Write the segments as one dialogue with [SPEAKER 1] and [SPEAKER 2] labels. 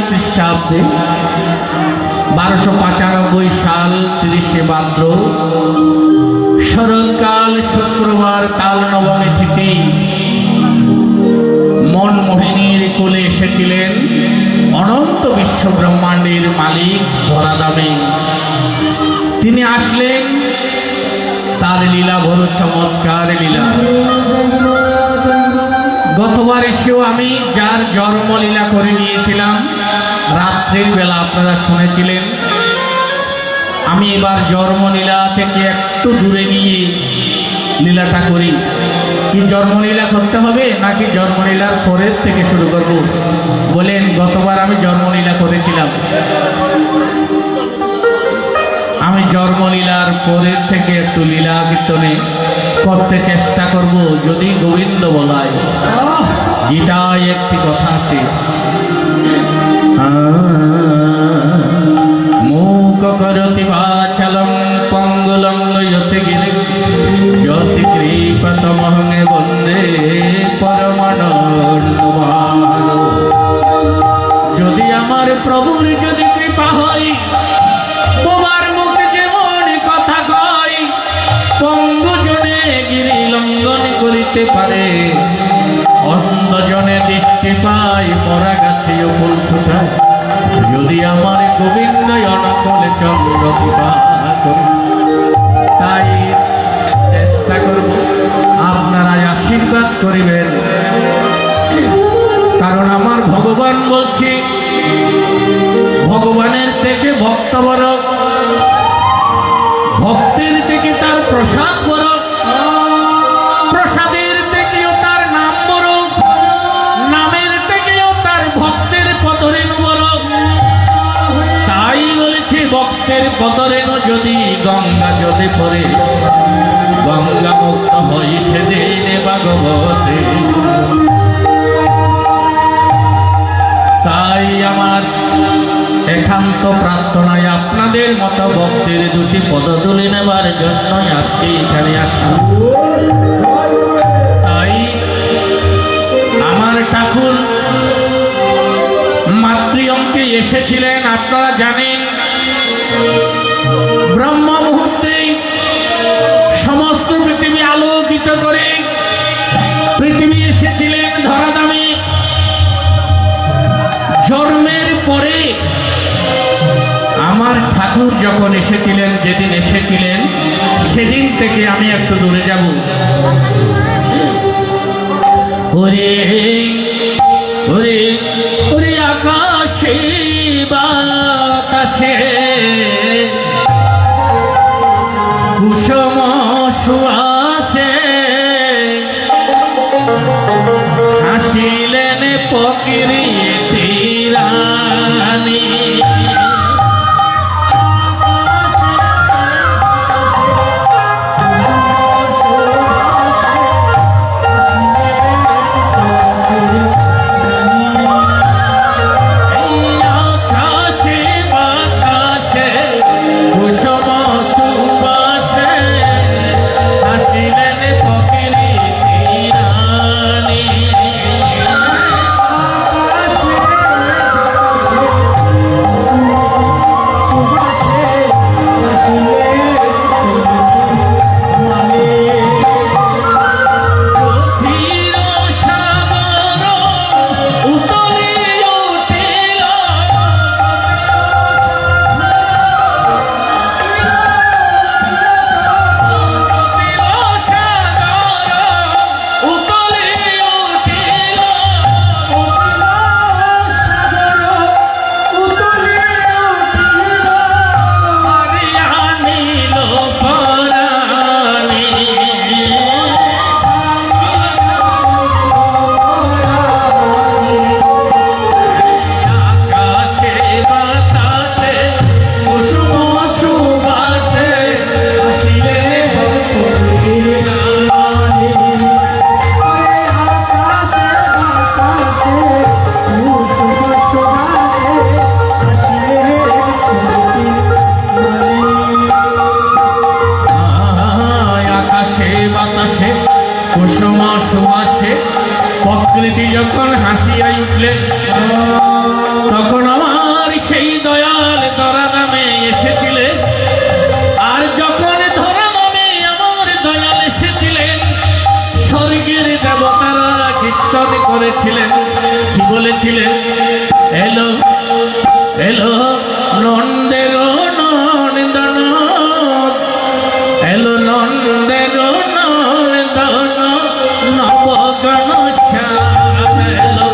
[SPEAKER 1] খ্রিস্টাব্দে 1295 সাল 30 ভাদ্র শরৎকাল শুক্রবার কাল নবমী থেকে মনমোহিনীর কোলে এসেছিলেন অনন্ত বিশ্ব ব্রহ্মাণ্ডের মালিক ধরাধামে। তিনি আসলেন, তার লীলা বড় চমৎকার লীলা। গতবার এসেও আমি যার জন্মলীলা করে নিয়েছিলাম রাত্রির বেলা, আপনারা শুনেছিলেন। আমি এবার জন্মলীলা থেকে একটু দূরে গিয়ে লীলাটা করি। কি জন্মলীলা করতে হবে নাকি জন্মলীলার পরের থেকে শুরু করব? বলেন, গতবার আমি জন্মলীলা করেছিলাম, আমি জন্মলীলার পরের থেকে একটু লীলা কীর্তনে করতে চেষ্টা করব যদি গোবিন্দ বলায়। গীতায় একটি কথা আছে, মূক করতি বাচালং পঙ্গুলং লয়তে গিলে জ্যোতি কৃপতমহং বন্দে পরমানন্দমাধব। যদি আমার প্রভুর যদি কৃপা হয়, তোমার মুখে যেমন কথা কয়, পঙ্গু জনে গিরি লঙ্ঘন করিতে পারে, অন্ধজনে দৃষ্টি পায়, মরা গাছে ফুল ফুটায়। যদি আমার গোবিন্দ অনকলে চন্দ্র কৃপা করে, তাই চেষ্টা করব আপনারা আশীর্বাদ করিবেন। কারণ আমার ভগবান বলছি, ভগবানের থেকে ভক্ত বড়, ভক্তের থেকে তার প্রসাদ বড়, প্রসাদের থেকেও তার নাম বড়, নামের থেকেও তার ভক্তের পদরেণু বড়। তাই বলেছে ভক্তের পদরেণু যদি গঙ্গা জলে পড়ে, গঙ্গা মুক্ত হই সেদিন ভাগবতে। তাই আমার একান্ত প্রার্থনায় আপনাদের মতো ভক্তের দুটি পদ তুলে নেবার জন্যই আজকে এখানে আসলাম। তাই আমার ঠাকুর মাতৃঅঙ্কে এসেছিলেন, আপনারা জানেন। ব্রহ্ম মুহূর্তে সমস্ত পৃথিবী আলোকিত করে পৃথিবী এসেছিলেন ধরাধামে। জন্মের পরে আমার ঠাকুর যখন এসেছিলেন, যেদিন এসেছিলেন সেদিন থেকে আমি একটু দূরে যাব। ওরে ওরে ওরে আকাশে বাতাসে কুসুম সুবাসে হাসিলেন প্রকৃতি রানী। প্রকৃতি যখন হাসিয়া উঠলেন, তখন আমার সেই দয়াল ধরা নামে এসেছিলেন। আর যখন ধরা নামে আমার দয়াল এসেছিলেন, স্বর্গের দেবতারা কীর্তন করেছিলেন। কি বলেছিলেন? এলো এলো নন্দের নন্দন, এলো নন্দের নন্দন, নবগণ শ্যাম এলো।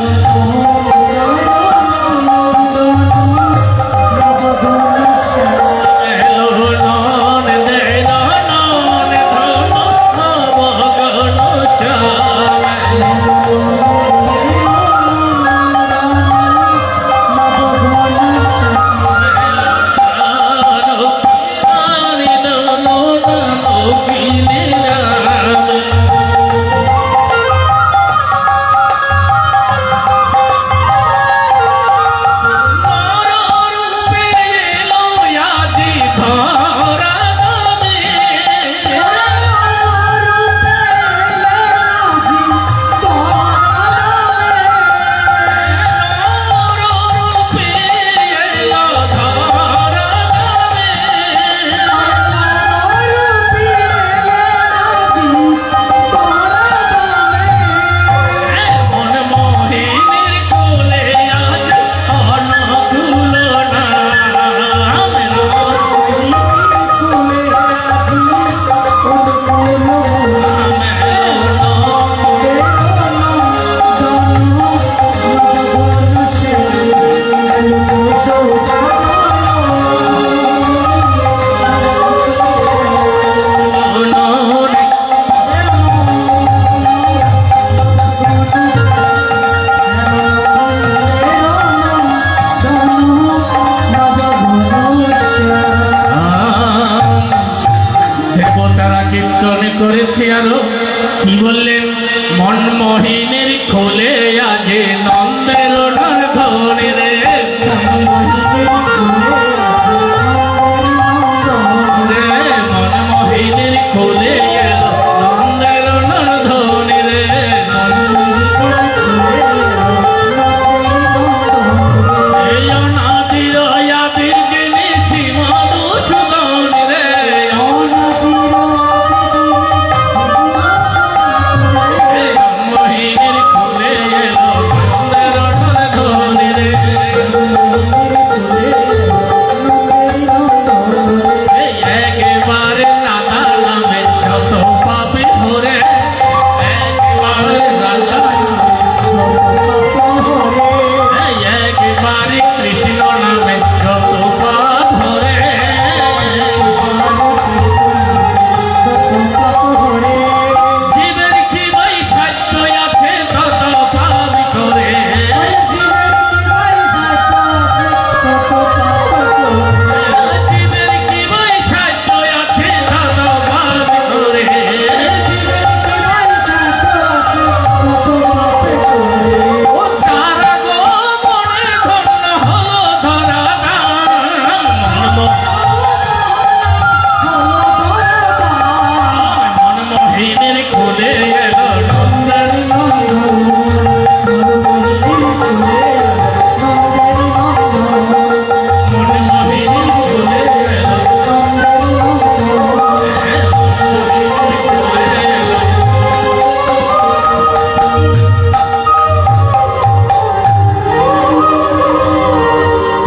[SPEAKER 1] কি বললেন? মনমোহিনীর কোলে আজে নন্দের ধনে রে, মনমোহিনীর কোলে এলো নন্দের ধনে রে, এই অনাদির আদির জিনিস মধুসূদন রে, মনমোহিনীর কোলে এলো নন্দের ধনে রে, এই একেবারে রাধা নামে যত পাপি ধরে, একেবারে রাধা, এই একেবারে কৃষ্ণ নামে যত পাপ ধরে, জীবের কি বৈসাধ্য আছে তত পাপ করে, জীবের কি বৈসাধ্য আছে তত পাপ করে, ও তারা গো মনে ধন্য হলো ধরা দাম, মনমোহিনীর কোলে এলো নন্দের, মনমোহিনীর কোলে এলো,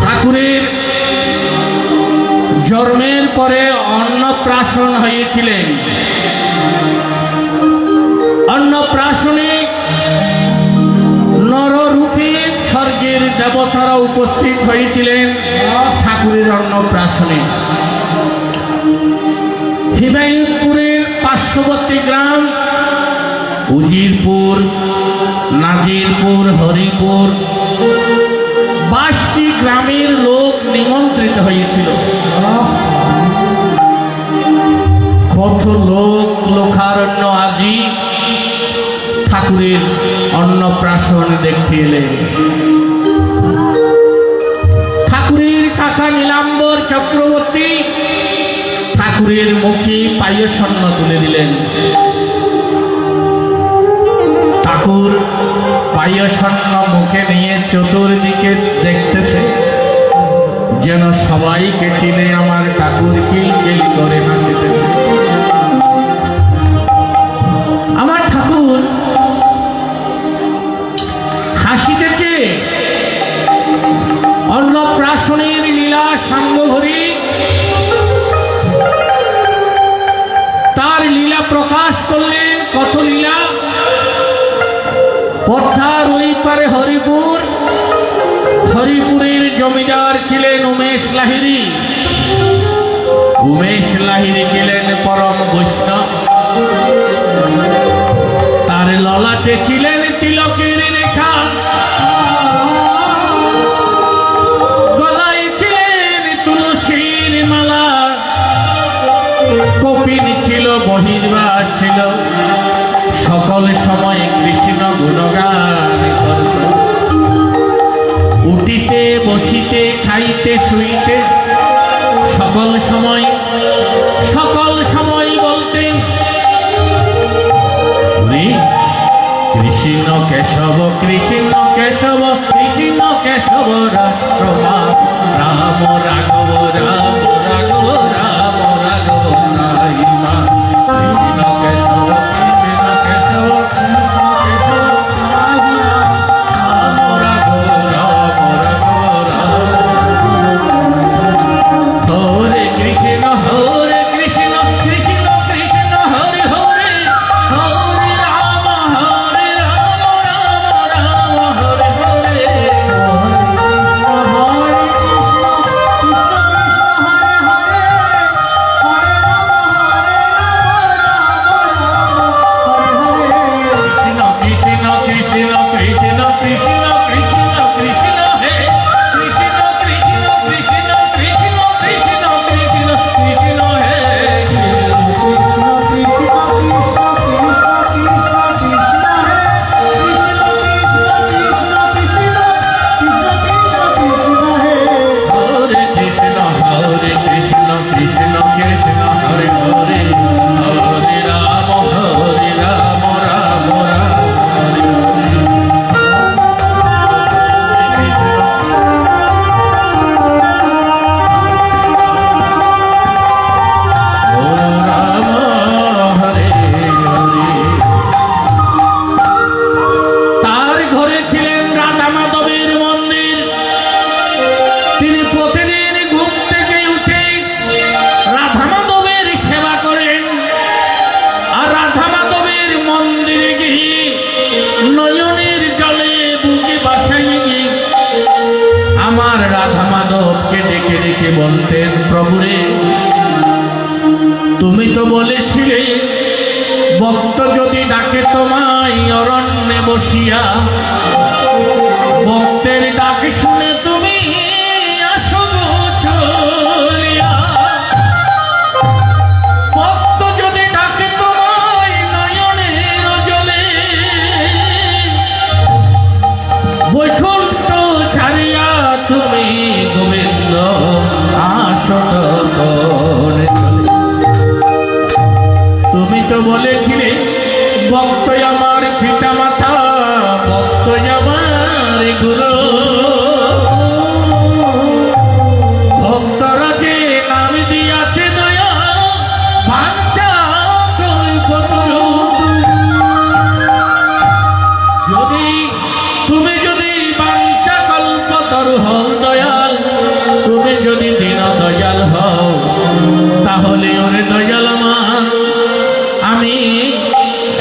[SPEAKER 1] ঠাকুরের জন্মের পরে অন্নপ্রাশন হয়েছিলেন। অন্নপ্রাশনে নররূপে স্বর্গের দেবতারা উপস্থিত হয়েছিলেন ঠাকুরের অন্নপ্রাশনে। হিমায়তপুরের পার্শ্ববর্তী গ্রাম উজিরপুর, নাজিরপুর, হরিপুর 22টি গ্রামের লোক নিমন্ত্রিত হয়েছিল। কত লোক লোকারণ্য আজি ঠাকুরের অন্নপ্রাশন দেখতে এলেন। ঠাকুরের কাকা নীলাম্বর চক্রবর্তী ঠাকুরের মুখে পায়সন্ন তুলে দিলেন। ঠাকুর পায়সন্ন মুখে নিয়ে চতুর্দিকে দেখতেছে, যেন সবাইকে চিনে আমার ঠাকুর কিলকিল করে হাসিতেছে। আমার ঠাকুর হাসিতেছে। অন্নপ্রাশনের লীলা সাঙ্গভরি তার লীলা প্রকাশ করলেন। কত লীলা! পদ্মার ওই পারে হরিপুর, হরিপুরের জমিদার ছিলেন উমেশ লাহিড়ী। উমেশ লাহিড়ী ছিলেন পরম বৈষ্ণব। তার ললাটে ছিলেন তিলকের রেখা, গলায় ছিলেন তুলসীর মালা, কপিন ছিল, বহির্বাস ছিল, সকল সময় কৃষ্ণ গুণগান করত। উঠিতে বসিতে খাইতে শুইতে সকল সময় বলতেন কৃষ্ণ কেশব, কৃষ্ণ কেশব, কৃষ্ণ কেশব রাষ্ট্রমা, রাম রাঘব, রাম রাঘব, রাম রাঘব রাহিমা, কৃষ্ণ কেশব, কৃষ্ণ কেশব, কৃষ্ণ কেশব রাহিমা, রাম রাঘব, রাম রাঘব রাম। হরে কৃষ্ণ, হরে কৃষ্ণ, কৃষ্ণ কৃষ্ণ, হরে হরে, হরে রাম, হরে রাম, রাম রাম, হরে হরে, হরে কৃষ্ণ, হরে কৃষ্ণ, কৃষ্ণ কৃষ্ণ, হরে অরণ্যে বসিয়া ভক্তের ডাক শুনে তুমি আসো গো চলিয়া। ভক্ত যদি ডাকে তোমায় নয়নের জলে, বৈকুণ্ঠ ছাড়িয়া তুমি গোবিন্দ আসো তখন চলে। তুমি তো বলেছিলে ভক্ত আমার পিতা মাতা, ভক্ত আমার গুরু। ভক্তরা যে নাম দিয়াছে দয়া বাঞ্ছা কল্পতরু। যদি তুমি যদি বাঞ্ছা কল্পতরু হও দয়াল, তুমি যদি দীন দয়াল হও, তাহলে ওরে দয়াল আমার আমি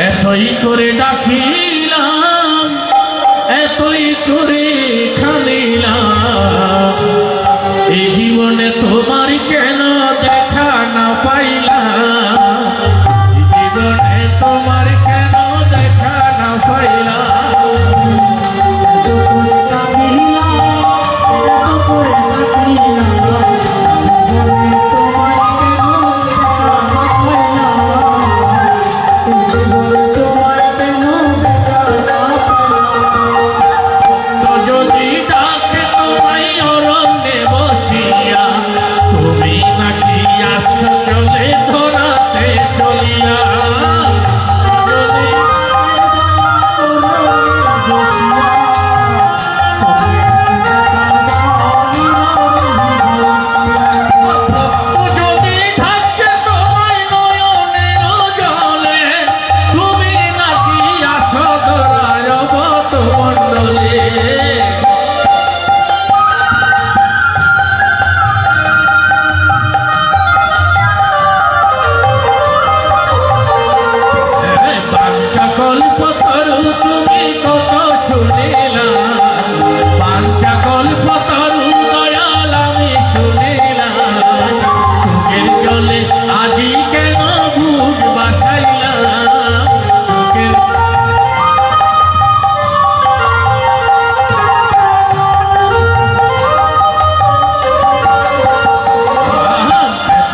[SPEAKER 1] এতই করে ডাকিলাম, এতই করে খালিলাম, এই জীবনে তোমার কেন দেখা না পাইলাম, এই জীবনে তোমার কেন দেখা না পাইলাম।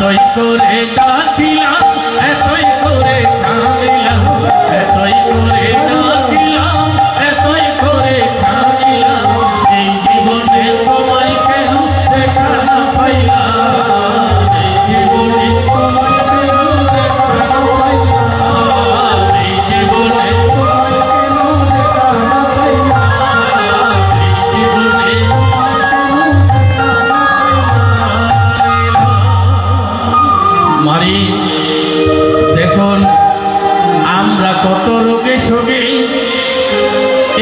[SPEAKER 1] এতই করে ডাকিলাম, এতই করে কাঁদিলাম, এতই করে ডাকিলাম, এতই করে কাঁদিলাম, এই জীবনে তোমায় কেন দেখা না পাইলাম, এই জীবনে তোমায় কেন দেখা না পাইলাম, এই জীবনে তোমায় কেন দেখা না পাইলাম, এই জীবনে মারি। দেখুন আমরা কত রোগে শোকে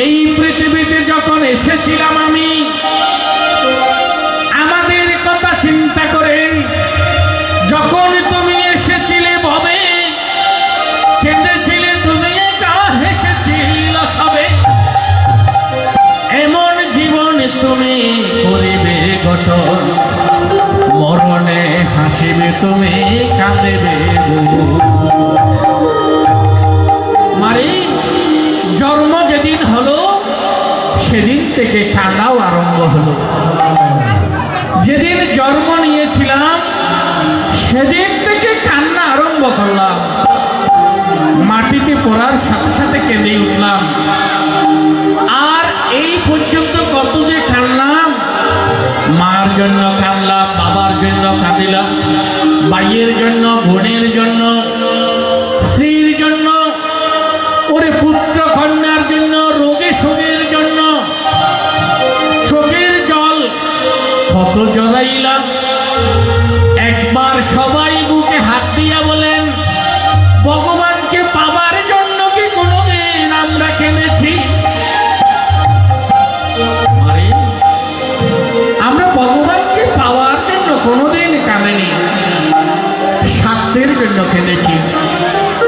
[SPEAKER 1] এই পৃথিবীতে যখন এসেছিলাম, আমি আমাদের কথা চিন্তা করে যখন তুমি এসেছিলে ভবে কেঁদেছিলে, তুমি একা হেসেছিল সবে। এমন জীবন তুমি করিবে গঠন, মরণে হাসিবে তুমি কাঁদিবে মারি। জন্ম যেদিন হলো সেদিন থেকে কান্নাও আরম্ভ হলো। যেদিন জন্ম নিয়েছিলাম সেদিন থেকে কান্না আরম্ভ করলাম। মাটিতে পড়ার সাথে সাথে কেঁদে উঠলাম। আর এই পর্যন্ত কত যে কান্নাম, মার জন্য কাঁদলাম, বাবার জন্য কাঁদিলাম, ভাইয়ের জন্য, বোনের জন্য, স্ত্রীর জন্য, ওরে পুত্র কন্যার জন্য, রোগে শোকের জন্য, চোখের জল কত জড়াইলাম। একবার সবাই বুকে হাত দিয়া বলেন, ভগবানকে পাবার জন্য কি কোনোদিন আমরা কেঁদেছি? আমরা ভগবানকে পাওয়ার জন্য কোনোদিন কাঁদেনি, স্বার্থের জন্য কেঁদেছি,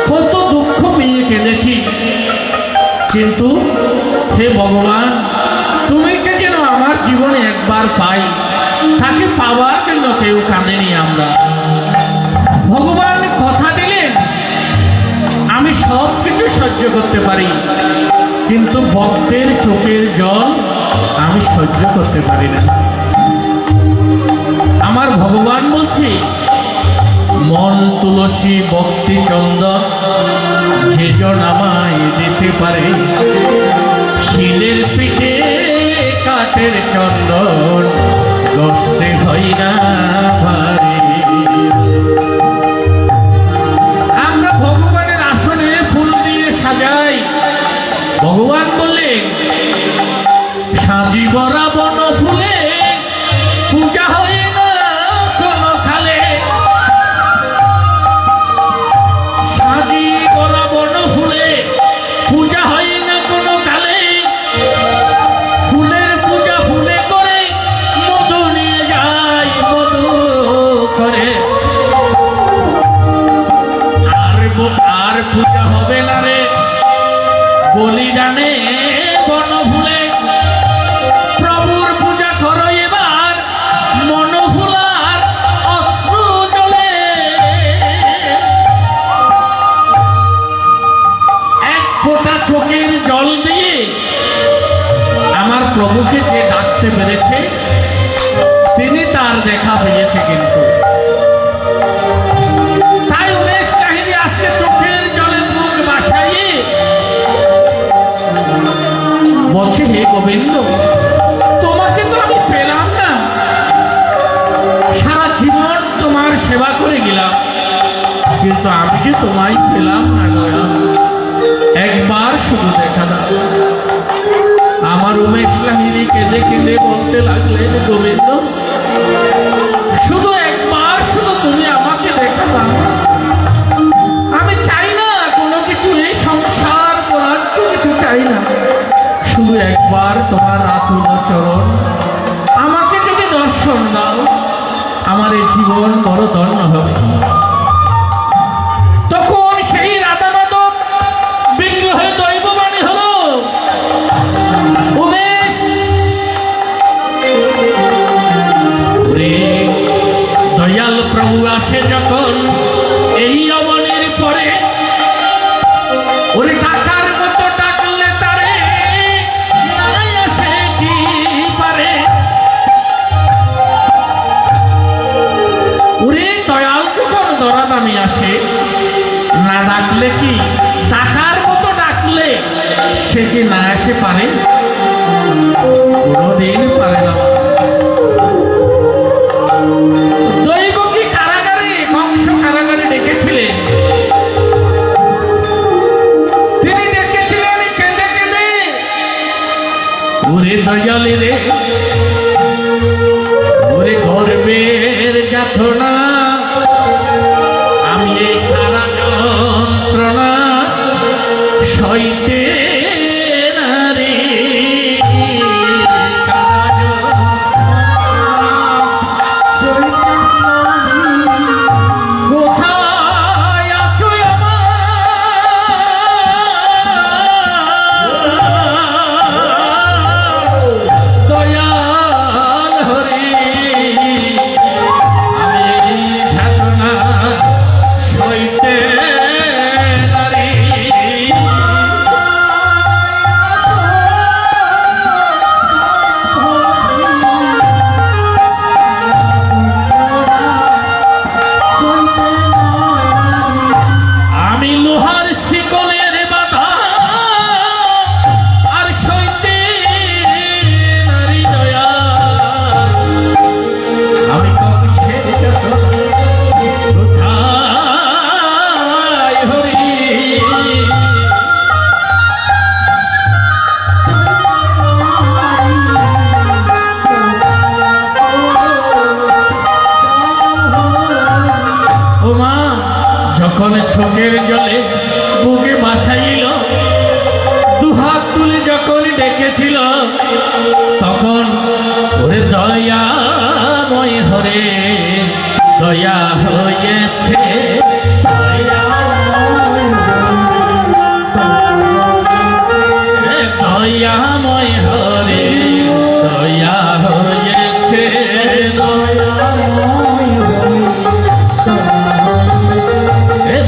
[SPEAKER 1] কত দুঃখ পেয়ে কেঁদেছি। কিন্তু হে ভগবান, তুমি কে যেন আমার জীবনে একবার পাই, তাকে পাওয়ার জন্য কেউ কাঁদেনি আমরা। ভগবান কথা দিলেন, আমি সব কিছু সহ্য করতে পারি, কিন্তু ভক্তের চোখের জল আমি সহ্য করতে পারি না। আমার ভগবান বলছে, মন তুলসী ভক্তি চন্দন যে জন আমায় দিতে পারে, শিলের পিঠে কাঠের চন্দন গস্তে হয় না ভারে। আমরা ভগবানের আসনে ফুল দিয়ে সাজাই। ভগবান বললেন, সাজি ভরা বন ফুলে পূজা হয় না কোনো খালে। সাজি ভরা বন ফুলে পূজা হয় না কোনো কালে। ফুলের পূজা ফুলে করে মধু নিয়ে যায় মধু করে। আর পূজা হবে না রে বলিদানে বন ফুলে। প্রভুর পূজা করো এবার মন ফুলার অশ্রু জলে। এক ফোঁটা চোখের জল দিয়ে আমার প্রভুকে যে ডাকতে পেরেছে, তিনি তার দেখা পেয়েছে। কিন্তু তাই উমেশ কাহিনী আজকে চোখের জলে মুখ বাসাইয়ে বলছে, হে গোবিন্দ, তোমাকে তো আমি পেলাম না, সারা জীবন তোমার সেবা করে গেলাম, কিন্তু আমি যে তোমায় পেলাম না দয়াল, একবার শুধু দেখা দাও। আমার উমেশ কাহিনী কেঁদে কেঁদে বলতে লাগলেন, গোবিন্দ, শুধু একবার শুধু তুমি আমাকে দেখা দাও। আমি চাই না কোনো কিছু, এই সংসার করার কিছু চাই না, শুধু একবার তোমার আতুল চরণ আমাকে যদি দর্শন দাও, আমার এই জীবন বড় ধন্য হবে। তখন সেই রাধা মাধব বিগ্রহে দৈববাণী হলো, উমেশ রে, দয়াল প্রভু আসে যখন এই অবনীর পরে, ওরে টাকার মতো ডাকলে তারে নাই আসে কি পারে। ওরে দয়াল যখন দরাদামি আসে, না ডাকলে কি, টাকার মতো ডাকলে সে কি না আসে পারে? কোনদিন পারে না। দৈব কি কারাগারে, কংস কারাগারে ডেকেছিলেন, তিনি ডেকেছিলেন কেঁদে কেঁদে, ওরে দয়ালে রে, ওরে গর্বের যাতনা, আমি এই কারা যন্ত্রণা সইতে না রে। কোথায় আছো আমার দয়াল হরি, আমি এই যাতনা সইতে না রে। আমি লোহার শিকলের বাধা আর সইতে নারী দয়া, আমি কংসের কোথায় হরি। ও মা, যখন চোখের জলে বুকে বাসাইল, দুহাত তুলে যখন ডেকেছিল, তখন ওরে দয়াময় হরে দয়া হয়েছে। দয়াময় হরে দয়া হয়েছে।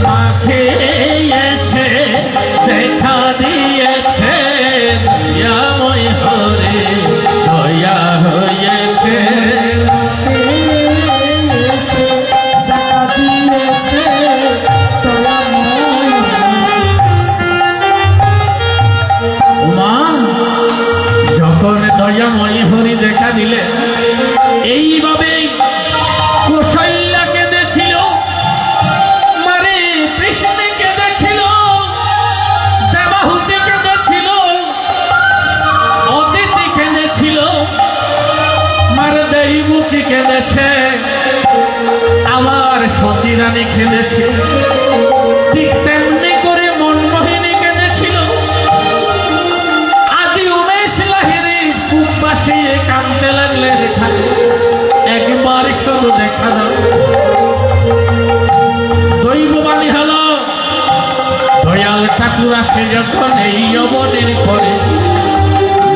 [SPEAKER 1] মাখে এসে দেখ দিলেন। এইভাবে কৌশল্যা কেঁদেছিল, মারে কৃষ্ণ কেঁদেছিল, দেবাহুতি কেঁদেছিল, অদিতি কেঁদেছিল, মারে দেবী কেঁদেছে, আমার সচিরানী কেঁদেছে। ঠিক তেমনি করে মনমোহিনী কেঁদেছিল। আজি উমেশ লাহিড়ী বুক বাসিয়ে কাঁদতে লাগলেন, একবার শুধু দেখা দাও। দৈববাণী হলো দয়াল ঠাকুর আসে যখন এই অবনের পরে,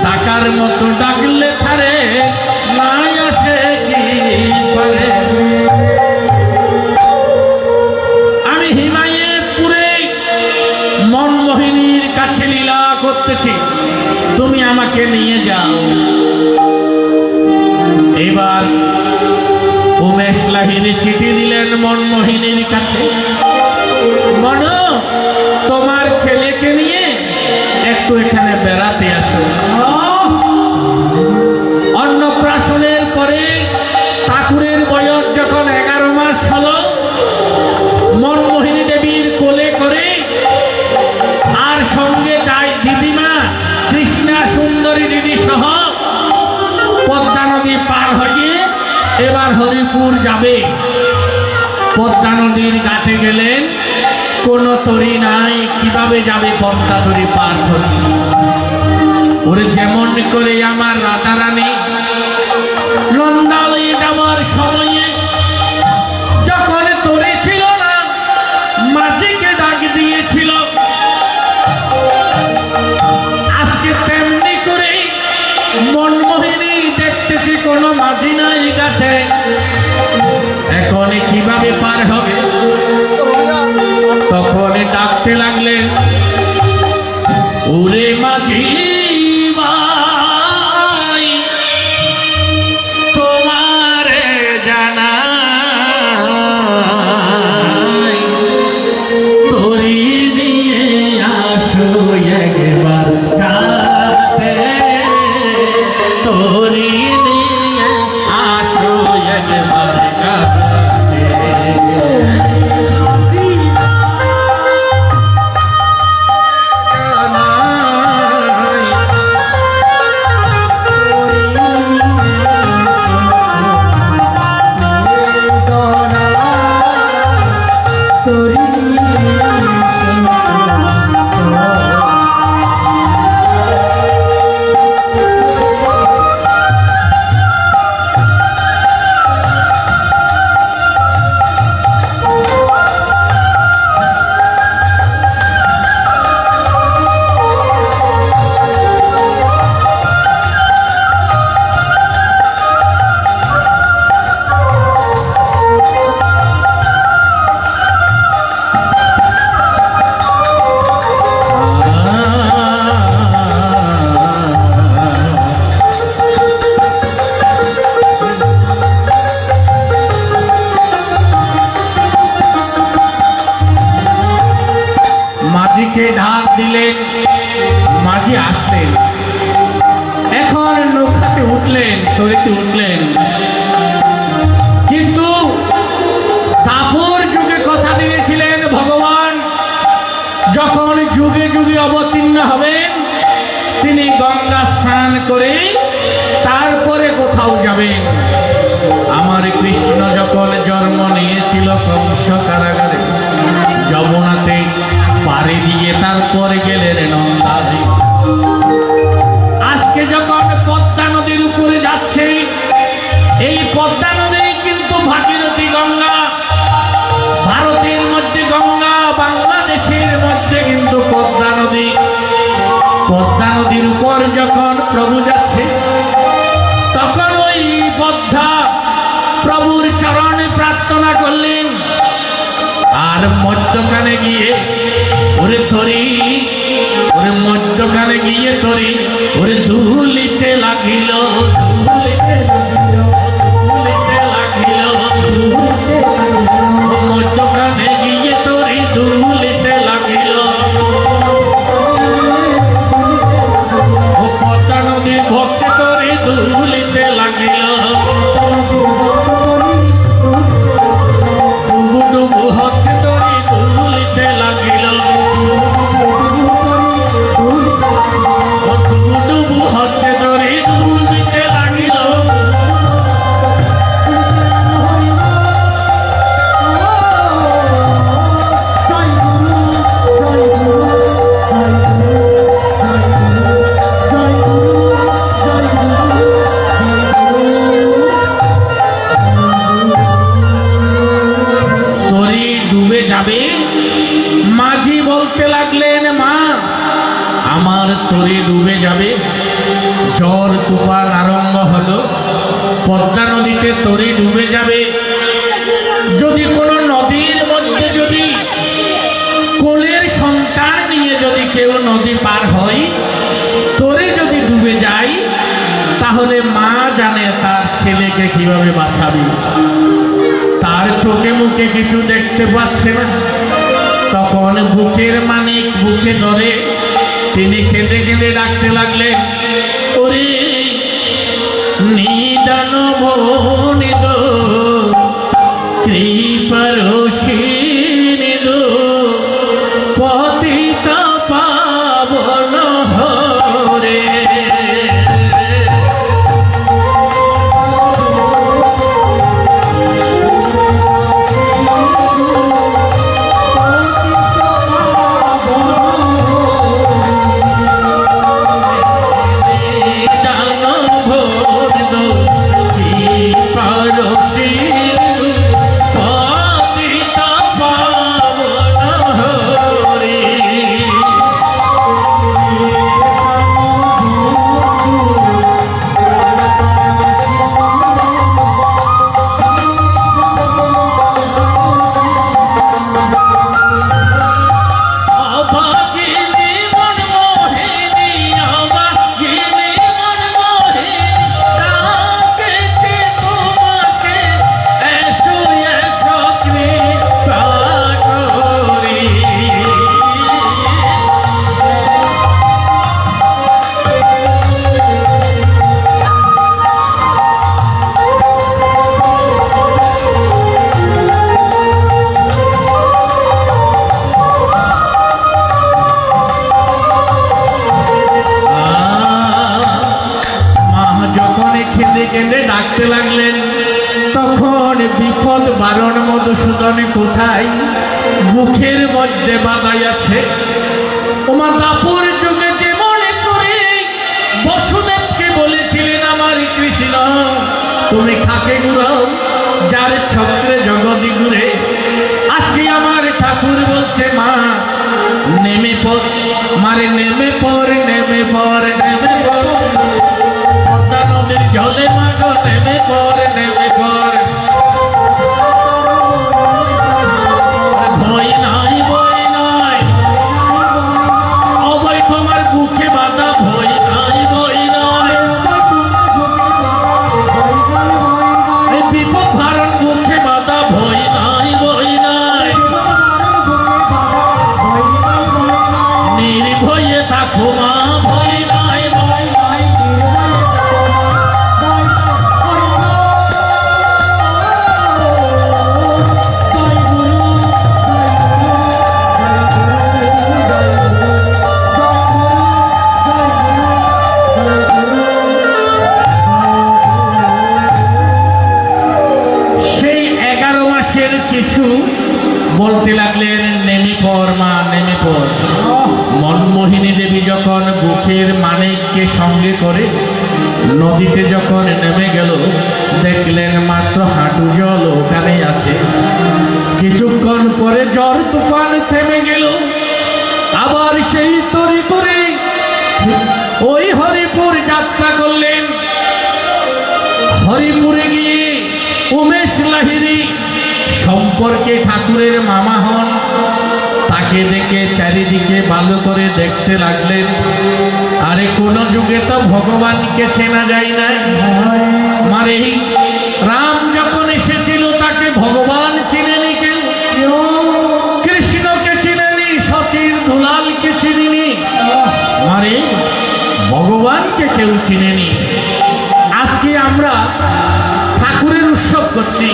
[SPEAKER 1] টাকার মতো ডাকলে থারে নাই আসে কি পারে। আমি হিমায়তপুরে মনমোহিনীর কাছে লীলা করতেছি, তুমি আমাকে নিয়ে যাও। এবার উমেশ লাহিড়ী চিঠি দিলেন মনমোহিনীর কাছে, মন তোমার ছেলেকে নিয়ে একটু এখানে বেড়াতে আসো। অন্নপ্রাশনের পরে ঠাকুরের বয়স যখন 11 মাস হলো, মনমোহিনী দেবীর কোলে করে আর সঙ্গে যায় দিদিমা কৃষ্ণা সুন্দরী দিদি সহ পদ্মা নদী পার হয়ে এবার হরিপুর যাবে। পদ্মা নদীর ঘাটে গেলেন, কোনো তরি নাই, কিভাবে যাবে পদ্মা নদী পার করে। ওরে যেমন করে আমার রাধারানী নন্দালয়ে যাওয়ার সময়ে যখন তরি ছিল না, মাঝিকে ডাক দিয়েছিল, আজকে তেমনি করে মনমোহিনী দেখতেছি কোনো মাঝি নাই ঘাটে, এখন কিভাবে পার হবে। তখন ডাকতে লাগলেন, ওরে মাঝি ভাই তোমারে জানাই, তরি দিয়ে আসো একবার কাছে, তরি দিয়ে আসো একবার কাছে। মাঝিকে ডাক দিলেন, মাঝি আসলেন, এখন নৌকাতে উঠলেন, তরিতে উঠলেন। কিন্তু দাপর যুগে কথা দিয়েছিলেন ভগবান, যখন যুগে যুগে অবতীর্ণ হবেন তিনি গঙ্গা স্নান করে তারপরে কোথাও যাবেন। আমার কৃষ্ণ যখন জন্ম নিয়েছিল কংস কারাগারে, যমুনাতে পাড়ি দিয়ে তারপরে গেলেন নন্দালয়ে। আজকে যখন পদ্মা নদীর উপরে যাচ্ছে, এই পদ্মা নদী কিন্তু ভাগীরথী গঙ্গা, ভারতের মধ্যে গঙ্গা, বাংলাদেশের মধ্যে কিন্তু পদ্মা নদী। পদ্মা নদীর উপর যখন প্রভু যাচ্ছে, তখন ওই পদ্মা প্রভুর চরণে প্রার্থনা করলেন। আর মধ্যখানে গিয়ে ওরে তরি, ওরে মধ্যখানে গিয়ে তরি ওরে দুলিতে লাগিল, দুলিতে লাগিল, মধ্যখানে গিয়ে তরি দুলিতে লাগিল। ও পদ্মা নদীর ভক্তি তরি দুলিতে লাগিল। আমার তরি ডুবে যাবে। ঝড় তুফান আরম্ভ হলো, পদ্মা নদীতে তরি ডুবে যাবে। যদি কোনো নদীর মধ্যে যদি কোলের সন্তান নিয়ে যদি কেউ নদী পার হয়, তরি যদি ডুবে যায়, তাহলে মা জানে তার ছেলেকে কিভাবে বাঁচাবে। তার চোখে মুখে কিছু দেখতে পাচ্ছে না, তখন বুকের মানিক বুকে ধরে তিনি কেঁদে কেঁদে ডাকতে লাগলেন, ওরে নিদান ভনিদ কৃপারসিনিদ পতিত পাবন হরে। ডাকতে লাগলেন, তখন বিপদ বারণ মধুসূদন কোথায় মুখের মধ্যে বাঁধাই আছে। ওমা দাপর যুগে যে মনে করে বসুদেবকে বলেছিলেন, আমার কৃষ্ণ তুমি খাকে ঘুরাও, যার ছত্রে জগতি ঘুরে। আজকে আমার ঠাকুর বলছে, মা নেমে পড়, মারে নেমে পড়, নেমে পড়, নেমে পড়, পদ্মা নদীর জলে মাগো নেমে পড়, নেমে পড়। ভয় নাই, ভয় নাই, অভয় তোমার বুকে বাঁধা, ভয় নাই, ভয় নাই, বিপদ ধারণ বুকে বাঁধা, ভয় নাই, ভয় নাই, নির্ভয়ে থাকো মা, ভয় নাই, ভয় নাই। শিশু বলতে লাগলেন, নেমে পড় মা, নেমে পড়। মনমোহিনী দেবী যখন বুকের মানিককে সঙ্গে করে নদীতে যখন নেমে গেল, দেখলেন মাত্র হাঁটু জল ওখানেই আছে। কিছুক্ষণ পরে ঝড় তুফান থেমে গেল, আবার সেই তরি করে ওই হরিপুর যাত্রা করলেন। হরিপুরে গিয়ে উমেশ লাহিড়ী সম্পর্কে ঠাকুরের মামা হন, তাকে দেখে চারিদিকে ভালো করে দেখতে লাগলেন। আরে কোন যুগে তো ভগবানকে চেনা যায় নাই, মারে রাম যখন এসেছিল তাকে ভগবান চিনেনি কেউ, কৃষ্ণকে চিনেনি, সতীর দুলালকে চিনেনি, মারে ভগবানকে কেউ চিনেনি। আজকে আমরা ঠাকুরের উৎসব করছি,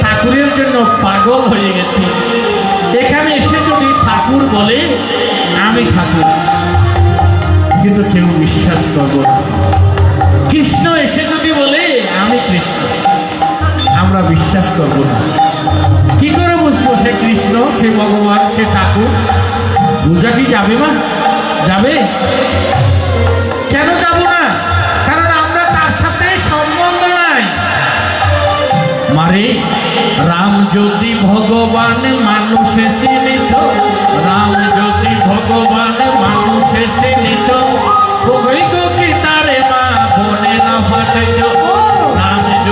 [SPEAKER 1] ঠাকুরের জন্য পাগল হয়ে গেছি। এখানে এসে যদি ঠাকুর বলে আমি ঠাকুর, কিন্তু কেউ বিশ্বাস করবো না। কৃষ্ণ এসে যদি বলে আমি কৃষ্ণ, আমরা বিশ্বাস করবো না। কি করে বুঝবো সে কৃষ্ণ, সে ভগবান, সে ঠাকুর? বুঝা কি যাবে মা? যাবে? কেন যাব না? কারণ আমরা তার সাথে সম্বন্ধ নাই। মারে রাম যদি ভগবান মানুষে চিনিত, রাম যদি ভগবান মানুষে চিনি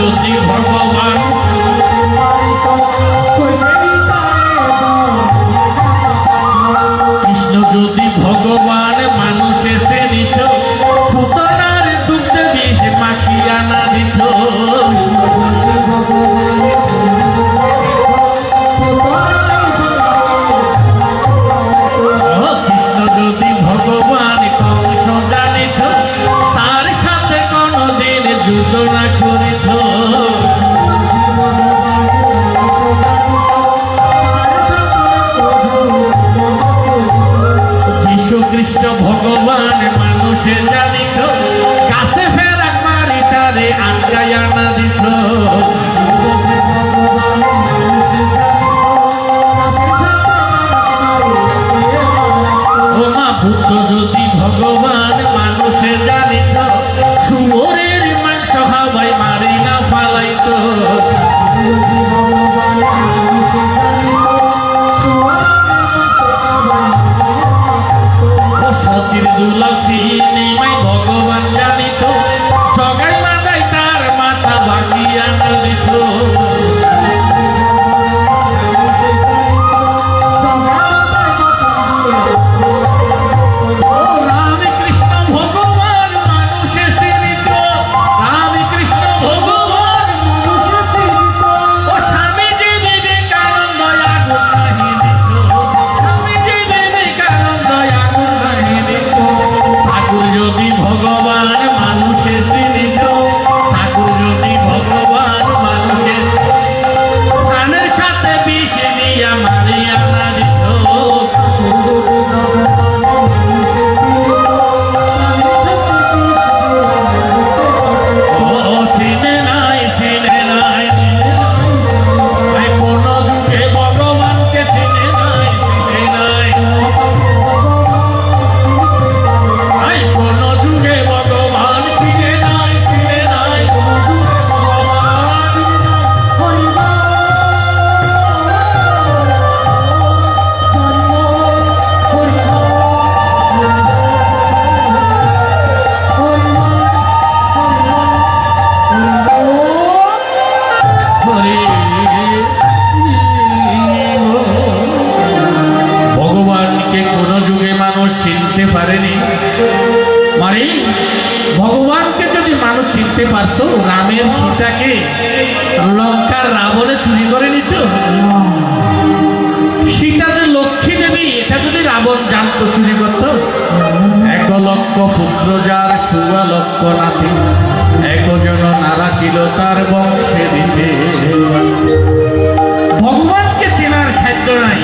[SPEAKER 1] যদি ভগবান কৃষ্ণ যদি ভগবান মানুষে নিত পুতনার দুগ্ধ বিষ মাখিয়া না দিত কৃষ্ণ যদি ভগবান কংস জানিত তার সাথে কোনদিন যুদ্ধ না করিত যীশু কৃষ্ণ ভগবান মানুষে জানিত কাছে ফেরাক মারি তারে আটকাইয়া না দিত বুদ্ধ যদি ভগবান মানুষে জানিত শুয়োরের মাংস হাওয়াই মারি না ফালাইত সচির দুলাল সিনেমায় ভগবান জানিত জগাই মাদাই তার মাথা বাকিয়া না দিত ভগবান মানুষের চিনিত ঠাকুর যদি ভগবান মানুষের প্রাণের সাথে বিষ নিয়া মারিয়া না দিত চিনে নাই চিনে নাই কোন যুগে ভগবানকে চিনে নাই চিনে নাই কোন যুগে ভগবান চিনে নাই চিনে নাই ভগবানকে কোন যুগে মানুষ চিনতে পারেনি মানে ভগবানকে যদি মানুষ চিনতে পারত রামের সীতাকে লঙ্কার রাবণে চুরি করে নিত সীতা যে লক্ষ্মী দেবী এটা যদি রাবণ জানতো চুরি করত 1 লক্ষ পুত্র যার 16 লক্ষ নাতি একজন নারা কিল তার বংশে দিতে ভগবানকে চেনার সাধ্য নাই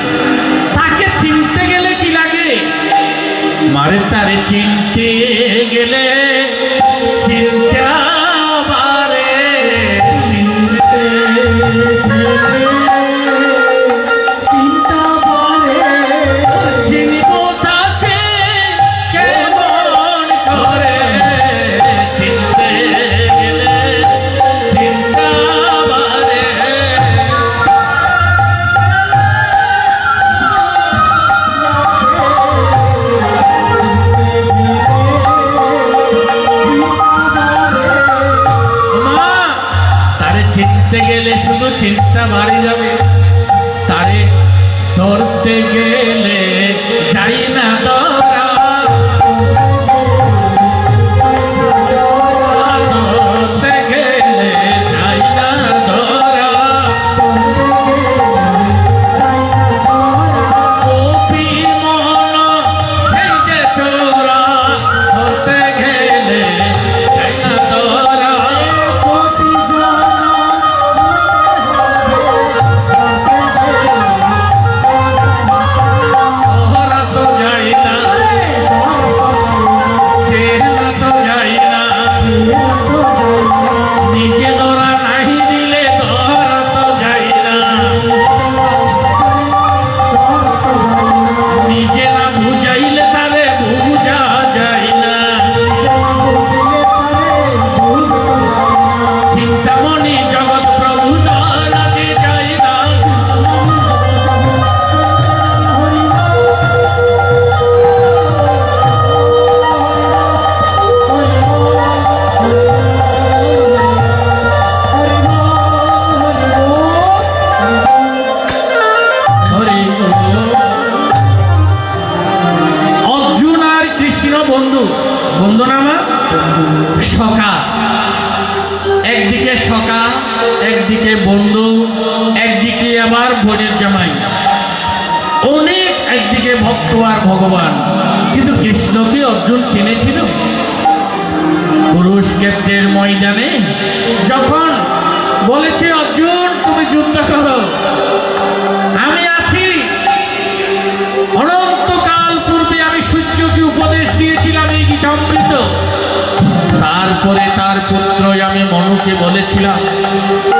[SPEAKER 1] তাকে চিনতে গেলে কি লাগে মারে তারে চিনতে গেলে চিনতে পারে চিনিব তাকে কেমন করে চিনতে গেলে চিনতে পারে বন্ধু, বন্ধু না মা, সখা। একদিকে সখা, একদিকে বন্ধু, একদিকে আবার বোনের জামাই, অনেক একদিকে ভক্ত আর ভগবান। কিন্তু কৃষ্ণকে অর্জুন চিনেছিল। কুরুক্ষেত্রের ময়দানে যখন বলেছে অর্জুন তুমি যুদ্ধ করো, আমি আছি। অনন্তকাল পূর্বে আমি সূর্যকে উপদেশ দিয়েছিলাম এই গীতামৃত। তারপরে তার পুত্র আমি মনুকে বলেছিলাম,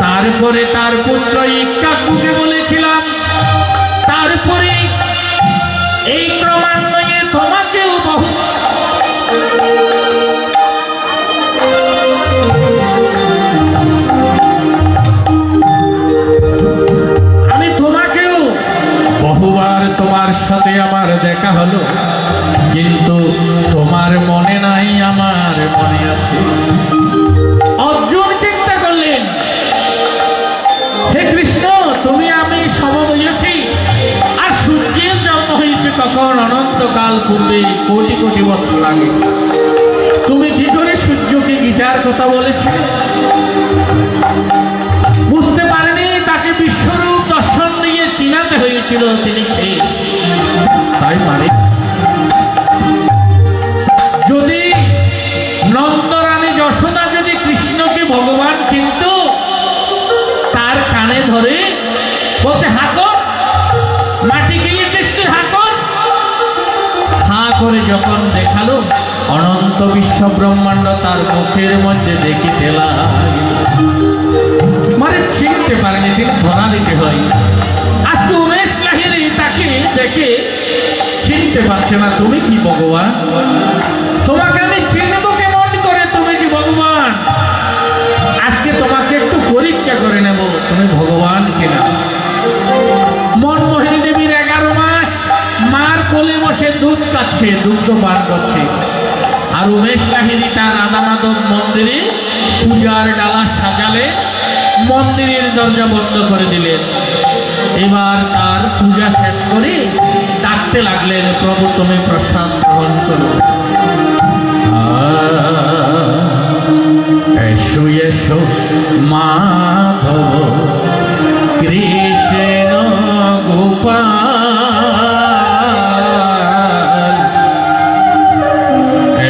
[SPEAKER 1] তারপরে তার পুত্র ইক্ষ্বাকুকে বলেছিলাম, তারপরে এই ক্রমান্বয়ে তোমাকেও বহু। আমি তোমাকেও বহুবার তোমার সাথে আমার দেখা হলো, কিন্তু তোমার মনে নাই, আমার মনে আছে। অর্জুন চিন্তা করলেন, হে কৃষ্ণ তুমি আমি সমবয়সী, আর সূর্যের জন্ম হয়েছে কখন? অনন্তকাল পূর্বে, কোটি কোটি বছর আগে। তুমি কি করে সূর্যকে গীতার কথা বলেছিলে? বুঝতে পারেনি, তাকে বিশ্বরূপ দর্শন দিয়ে চিনাতে হয়েছিল তিনি কে। তাই মানে যদি নন্দরানী যশোদা যদি কৃষ্ণকে ভগবান চিনত, তার কানে ধরে বলছে হাকর, মাটি গিয়েছিস তুই হাকর। হা করে যখন দেখালো, অনন্ত বিশ্ব ব্রহ্মাণ্ড তার মুখের মধ্যে দেখিতে লাগিল। মানে চিনতে পারেনি, তিনি ধরা দিতে হয়। আজকে উমেশ লাহিড়ী তাকে দেখে চিনতে পারছে না, তুমি কি ভগবান? তোমাকে আমি চিনব কেমন করে? তুমি যে ভগবান। আজকে তোমাকে একটু পরীক্ষা করে নেব, তুমি ভগবান কিনা। মনমোহিনী দেবীর 11 মাস মার কোলে বসে দুধ খাচ্ছে, দুগ্ধ পান করছে। আর উমেশ লাহিড়ী তার রাধা মাধব মন্দিরে পূজার ডালা সাজালে, মন্দিরের দরজা বন্ধ করে দিলেন। এবার তার পূজা শেষ করে ডাকতে লাগলেন, প্রভু তুমি প্রসাদ গ্রহণ করো। এসো এসো মাধব কৃষ্ণ গোপাল,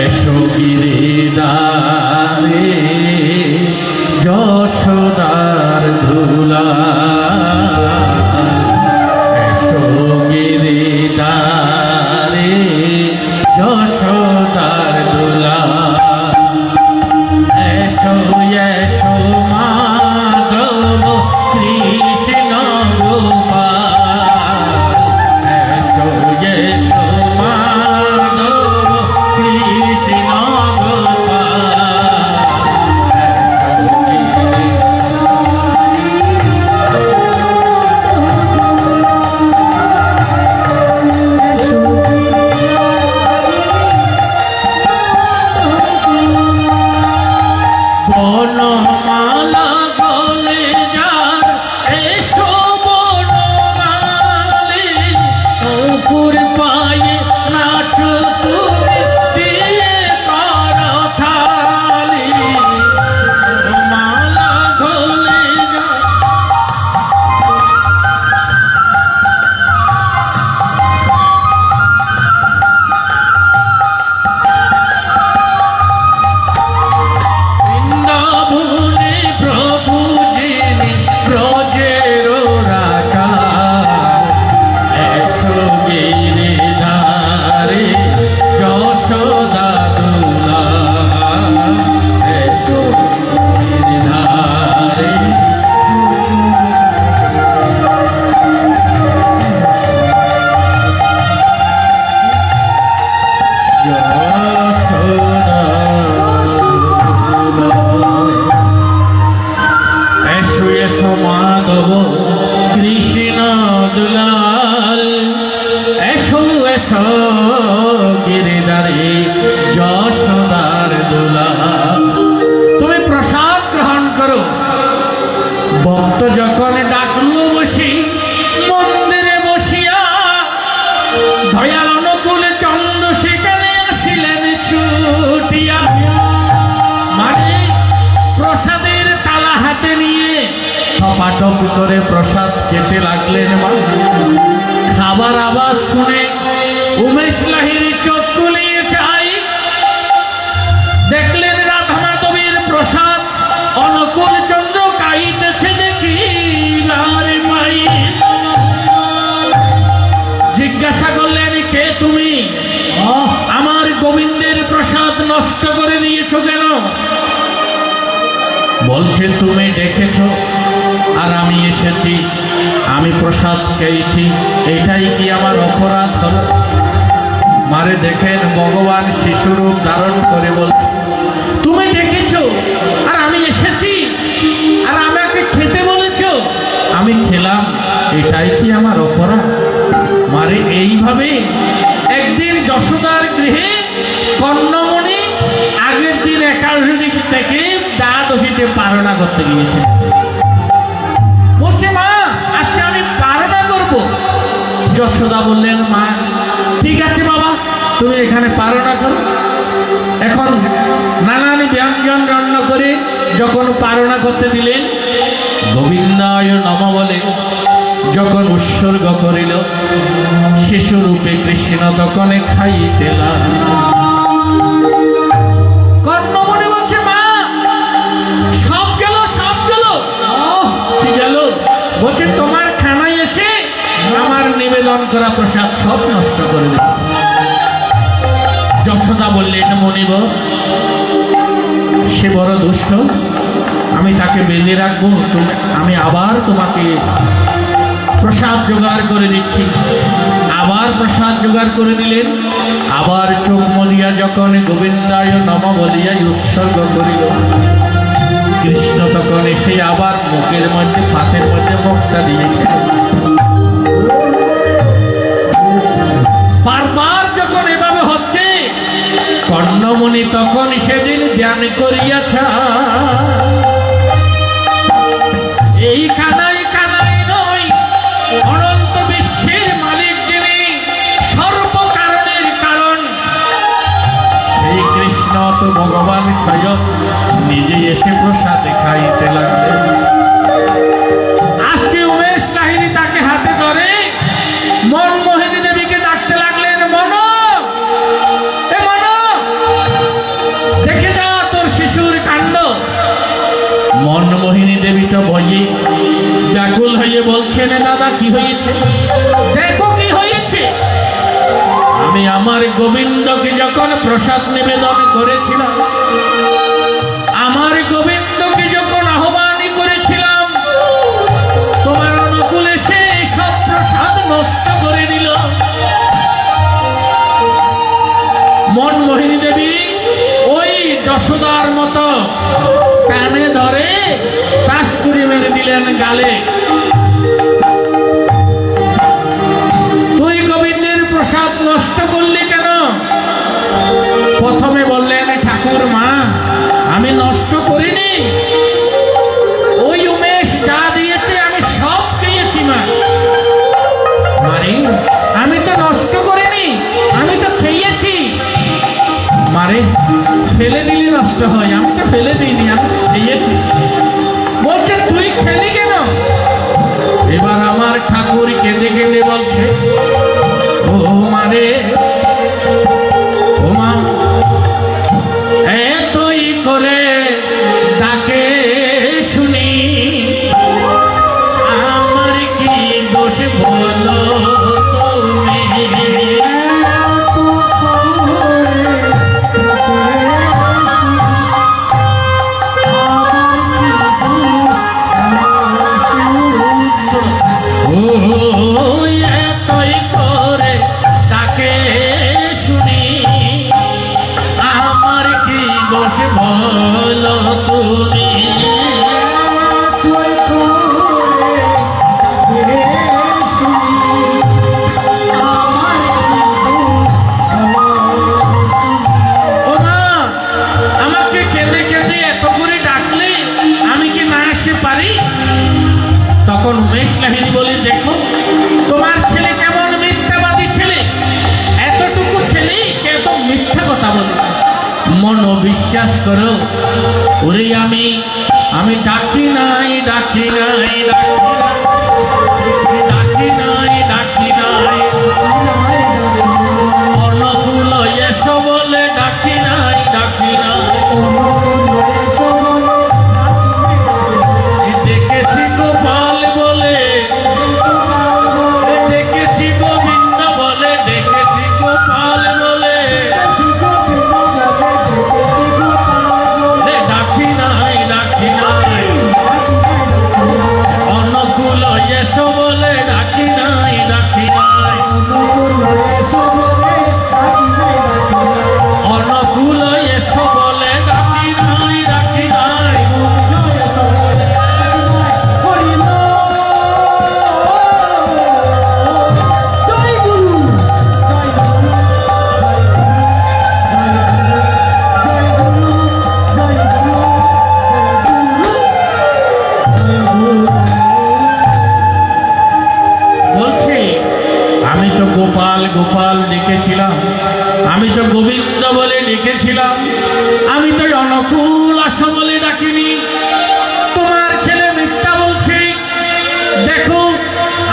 [SPEAKER 1] এসো গিরিধারে যশোদার দুলাল, এসো গিরিধারে যশোদার দুলাল, এসো এসো মাধব কৃষ্ণ গোপাল, এসো এসো মাধব কৃষ্ণ গোপাল, এসো বনমালা গলে যার, এসো বনমালী, অপুর পায়ে নাচো তুমি দিয়ে করো থালি। বনমালা গলে যার, বৃন্দাবনে প্রভু যিনি ব্রজের রাজা, এসো গিরিধারে যশোদা দুলাল, এসো গিরিধারে যশোদা দুলাল, এসো এসো মাধব কৃষ্ণ দুলাল, এসো এসো গিরিধারে যশোদার দুলাল। তুমি প্রসাদ গ্রহণ করো। ভক্ত যখন ডাকলো বসি মন্দিরে বসিয়া, দয়াল অনুকূল চন্দ্র সেখানে আসিলেন ছুটিয়া, মানে প্রসাদের তালা হাতে নিয়ে টপাটপ করে প্রসাদ খেতে লাগলেন মা। খাবার আওয়াজ শুনে উমেশ লাহিড়ী চোখ খুলিয়ে চাই, দেখলেন রাধা মাধবীর প্রসাদ অনুকূল চন্দ্র খাইতেছে দেখি লারে মাই। জিজ্ঞাসা করলেন, কে তুমি? আমার গোবিন্দের প্রসাদ নষ্ট করে দিয়েছ কেন? বলছে, তুমি ডেকেছো আর আমি এসেছি, আমি প্রসাদ খেয়েছি, এটাই কি আমার অপরাধ হলো? মারে দেখেন, ভগবান শিশুরূপ ধারণ করে বলছে, তুমি ডেকেছো আর আমি এসেছি আর আমাকে খেতে বলেছো, আমি খেলাম, এটাই কি আমার অপরাধ? মারে এইভাবে একদিন যশোদার গৃহে কর্ণমণি আগের দিন একাদশী থেকে দ্বাদশীতে পারণা করতে গিয়েছে। বলছে, মা আজকে আমি পারণা করব। যশোদা বললেন, মা ঠিক আছে বাবা, তুমি এখানে পারণা করো। এখন নানান ব্যঞ্জন রান্না করে যখন পারণা করতে দিলেন, গোবিন্দায় নম বলে যখন উৎসর্গ করিল, শিশুরূপে কৃষ্ণ তখন খাইতে লাগল। কর্ণমণি বলছে, মা সব গেল, সব গেল। কি গেল? বলছে, তোমার খানায় এসে আমার নিবেদন করা প্রসাদ সব নষ্ট করে দিল। যশোদা বললেন, মনিব সে বড় দুষ্ট, আমি তাকে বেঁধে রাখবো, আমি আবার তোমাকে প্রসাদ জোগাড় করে দিচ্ছি। আবার প্রসাদ জোগাড় করে দিলেন। আবার চোখ মলিয়া যখন গোবিন্দায় নম বলিয়া উৎসর্গ করিল, কৃষ্ণ তখন এসে আবার মুখের মধ্যে পাতের মধ্যে মুখটা দিয়েছে। বারবার যখন এভাবে হচ্ছে, কর্ণমণি তখন সেদিন ধ্যান করিয়াছে, এই কানাই কানাই নয়, অনন্ত বিশ্বের মালিক যিনি, সর্বকারণের কারণ, সেই কৃষ্ণ তো ভগবান স্বয়ং নিজে এসে প্রসাদ খাইতে লাগলেন। আজকে উমেশ লাহিড়ী তাকে হাতে ধরে মনমোহিনী দেবীকে ডাকতে লাগলেন, মন, এ মন, দেখে যা তোর শিশুর কাণ্ড। মনমোহিনী দেবী তো ভয়ে ব্যাকুল হয়ে বলছেন, দাদা কি হয়েছে? দেখো কি হয়েছে। আমি আমার গোবিন্দকে যখন প্রসাদ নিবেদন করেছিলাম, আমার গোবিন্দকে যখন আহ্বান করেছিলাম, তোমার অনুকূলে সে সব প্রসাদ নষ্ট করে দিল। মনমোহিনী দেবী ওই যশোদার মতো কানে ধরে তাস করে মেরে দিলেন গালে। তুই গোবিন্দের প্রসাদ নষ্ট করলি কেন? প্রথমে বললেন, ঠাকুর মা আমি নষ্ট করিনি, ওই উমেশ যা দিয়েছে আমি সব পেয়েছি মা। মারে আমি তো নষ্ট করিনি, আমি তো খেয়েছি। মারে ফেলে দিলে নষ্ট হয়, আমি তো ফেলে দিইনি, আমি খেয়েছি। বলছে, তুই খেলি কেন? এবার আমার ঠাকুর কেঁদে কেঁদে বলছে, ও মারে, ও মা, এতই করে ডাকে শুনি, আমার কি দোষ বলো তুমি? Oh, yeah. বিশ্বাস করো, ওরে আমি ডাকি নাই, ডাকি নাই, ডাকি নাই, ডাকি নাই, অনুকূল এসো বলে ডাকি নাই, ডাকি নাই। দেখেছি গোপাল বলে, দেখেছি গোবিন্দ বলে, দেখেছি গোপাল বলে, ডাকি নাই, ডাকি নাই, অনুকূল এসো বলে ডাকি নাই, ডাকি নাই, অনুকূল এসো বলে ডাকি নাই, ডাকি নাই। বলছি আমি তো গোপাল গোপাল ডেকেছিলাম, আমি তো গোবিন্দ বলে ডেকেছিলাম, আমি তো অনুকূল আসো বলে ডাকিনি। তোমার ছেলে মিথ্যা বলছে, দেখো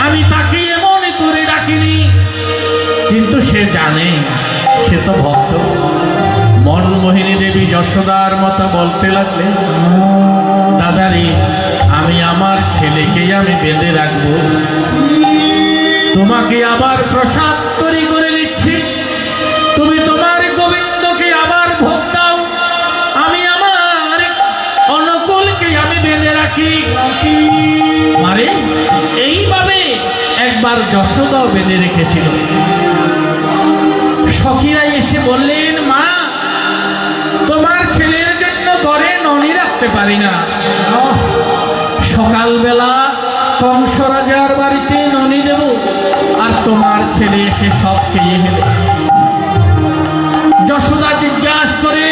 [SPEAKER 1] আমি তাকে এমন করে ডাকিনি। কিন্তু সে জানে, সে তো ভক্ত। মনমোহিনী দেবী যশোদার মতো বলতে লাগলেন, দাদারে আমি আমার ছেলেকে আমি বেঁধে রাখবো, তোমাকে আবার প্রসাদ তৈরি করে নিচ্ছি, তুমি তোমার গোবিন্দকে আবার ভোগ দাও, আমি আমার অনুকূলকে আমি বেঁধে রাখি। মানে এইভাবে একবার যশোদাও বেঁধে রেখেছিল। সখীরা এসে বললেন, মা তোমার ছেলের জন্য ঘরে ননি রাখতে পারি না, সকালবেলা কংস রাজার বাড়িতে ননি দেব, আর তোমার ছেলে এসে সব খেয়ে ফেলে। যশোদা জিজ্ঞাসা করে,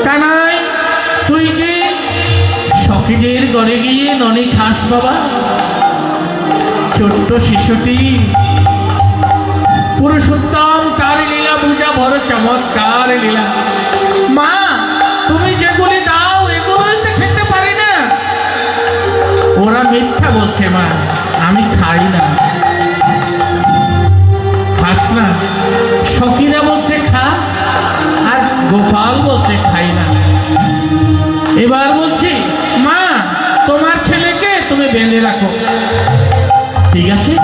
[SPEAKER 1] কানাই তুই কি সখীদের ঘরে গিয়ে ননি খাস বাবা? ছোট্ট শিশুটি পুরুষোত্তম তার লীলা বুঝা বড় চমৎকার লীলা। মা তুমি যেগুলি দাও এগুলোই তো খেতে পারি না। ওরা মিথ্যা বলছে, মা আমি খাই না। খাস না? সখীরা বলছে খা, আর গোপাল বলছে খাই না। এবার বলছি, মা তোমার ছেলেকে তুমি বেঁধে রাখো। ঠিক আছে,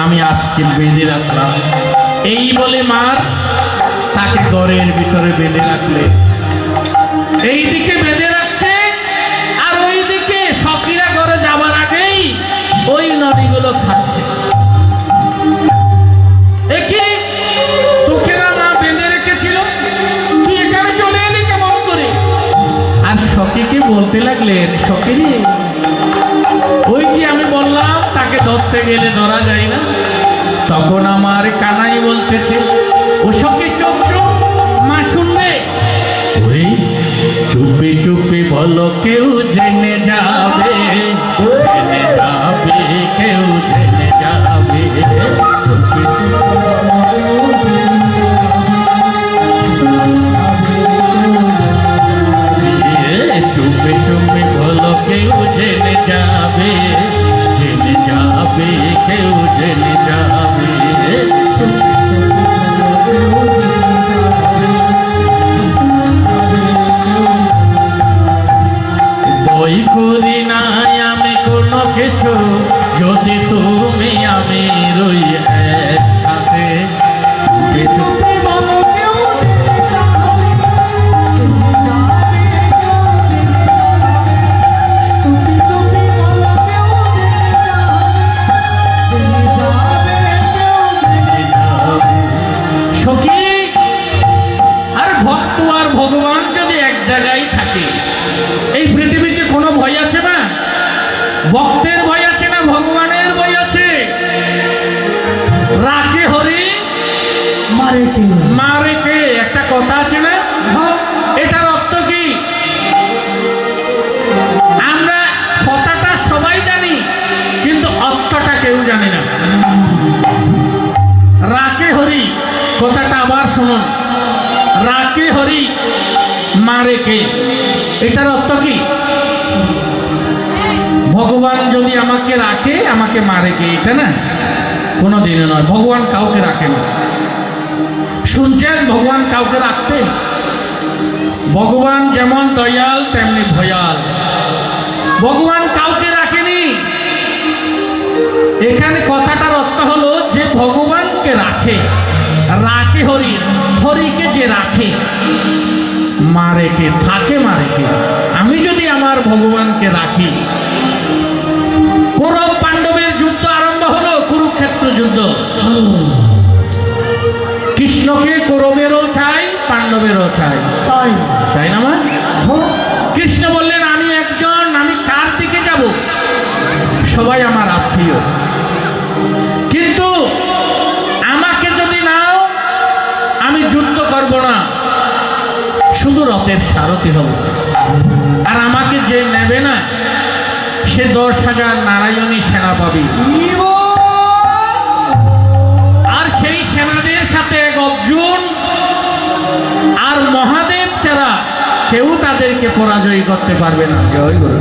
[SPEAKER 1] আমি আজকে বেঁধে রাখলাম। এই বলে মার তাকে ঘরের ভিতরে বেঁধে রাখলে। এইদিকে বেঁধে রাখছে, আর ওইদিকে সখীরা ঘরে যাবার আগেই ওই নদীগুলো খাচ্ছে। একে তোকে না মা বেঁধে রেখেছিল, তুই এখানে চলে এলি কেমন করে? আর সখীকে বলতে লাগলেন, সখী রে, ওই যে আমি বললাম তাকে ধরতে গেলে ধরা যায় না। তখন আমার কানাই বলতেছে, ও সখী চুপ চুপ, মা শুনবে। ওই চুপে চুপে বলো, কেউ জেনে যাবে, জেনে যাবে, কেউ জেনে যাবে। চুপে চুপে চুপে বলো, কেউ জেনে যাবে, জেনে যাবে, কেউ জেনে যাবে। বই করি নাই আমি কোনো কিছু, যদি তুমি আমি রই একসাথে। সখী আর ভক্ত আর ভগবান যদি এক জায়গায় থাকে, এই পৃথিবীতে কোনো ভয় আছে না? ভক্তের ভয় আছে না ভগবানের ভয় আছে? রাখে হরি মারে কে, একটা কথা আছে না? এটার অর্থ কি? আমরা কথাটা সবাই জানি, কিন্তু অর্থটা কেউ জানি না। রাখে হরি কথাটা আবার শুনুন। রাখে হরি মারে কে, এটার অর্থ কি? ভগবান যদি আমাকে রাখে আমাকে মারে কে, এটা না, কোনোদিনও নয়। ভগবান কাউকে রাখে না। শুনছেন ভগবান কাউকে রাখতে? ভগবান যেমন দয়াল তেমনি ভয়াল। ভগবান কাউকে রাখেনি। এখানে কথাটার অর্থ হলো যে ভগবানকে রাখে, রাখে হরি, হরিকে যে রাখে মারে কে, থাকে মারে কে। আমি যদি আমার ভগবানকে রাখি, কৌরব পাণ্ডবের যুদ্ধ আরম্ভ হলো, কুরুক্ষেত্র যুদ্ধ। কৃষ্ণকে কৌরবেরও চাই, পাণ্ডবেরও চাই, চাই না মা? কৃষ্ণ বললেন আমি একজন, আমি কার দিকে যাব? সবাই আমার আত্মীয়, কিন্তু আমাকে যদি নাও আমি যুদ্ধ করব না, শুধু রথের সারথি হব। আর আমাকে যে নেবে না সে 10,000 নারায়ণী সেনা পাবে। আর সেই সেনাদের সাথে এক অর্জুন আর মহাদেব ছাড়া কেউ তাদেরকে পরাজয় করতে পারবে না। জয় গুরু।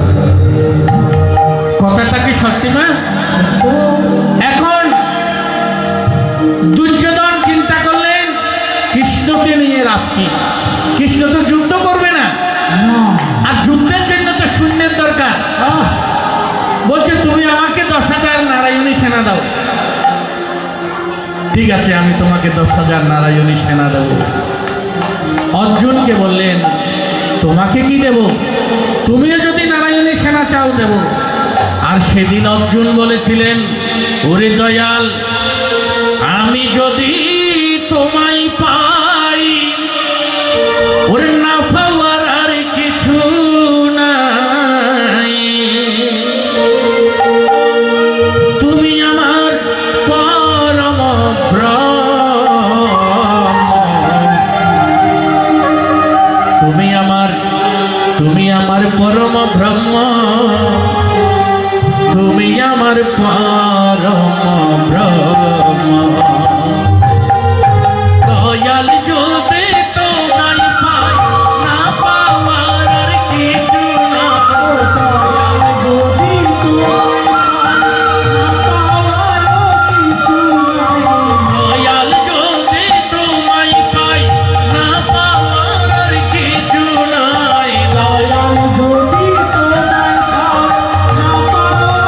[SPEAKER 1] কথাটা কি সত্যি না? এখন দুর্যোধন চিন্তা করলেন কৃষ্ণকে নিয়ে লাভ কি? কৃষ্ণ তো যুদ্ধ করবে না, আর যুদ্ধের জন্য তো সৈন্যের দরকার। বলছে তুমি আমাকে 10,000 নারায়ণী সেনা দাও। ঠিক আছে, আমি তোমাকে 10,000 নারায়ণী সেনা দেব। অর্জুনকে বললেন তোমাকে কি দেব? তুমিও যদি নারায়ণী সেনা চাও দেব। আর সেদিন অর্জুন বলেছিলেন ওরে দয়াল, আমি যদি তোমায় পাই, ওরে না পাওয়ার আর কিছু নাই, তুমি আমার পরম ব্রহ্ম, তুমি আমার পরম ব্রহ্ম, তুমি আমার পরম ব্রহ্ম। দয়াল যদি তোমায় পাই, না পাওয়ার আর কিছু না, দয়াল যদি তোমায় পাই, না পাওয়ার আর কিছু নাই, দয়াল যদি তোমায় পাই,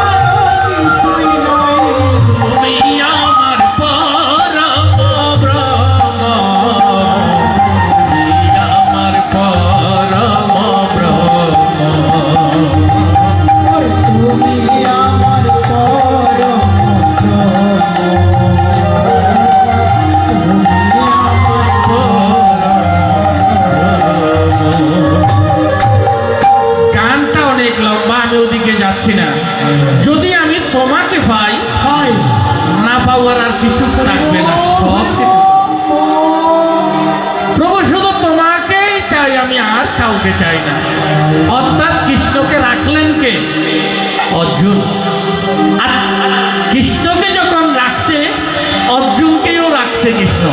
[SPEAKER 1] না পাওয়ার কিছুই নাই, তুমি আমার পরম ব্রহ্ম, তুমি আমার পরম ব্রহ্ম, তুমি আমার পরম গানটা অনেক লম্বা, আমি ওদিকে যাচ্ছি না। যদি আমি তোমাকে পাই, না পাওয়ার আর কিছু থাকবে না, সব কিছু প্রভু, শুধু তোমাকেই চাই, আমি আর কাউকে চাই না। অর্থাৎ কৃষ্ণকে রাখলেন কে? অর্জুন। আর কৃষ্ণকে যখন রাখছে, অর্জুনকেও রাখছে কৃষ্ণ।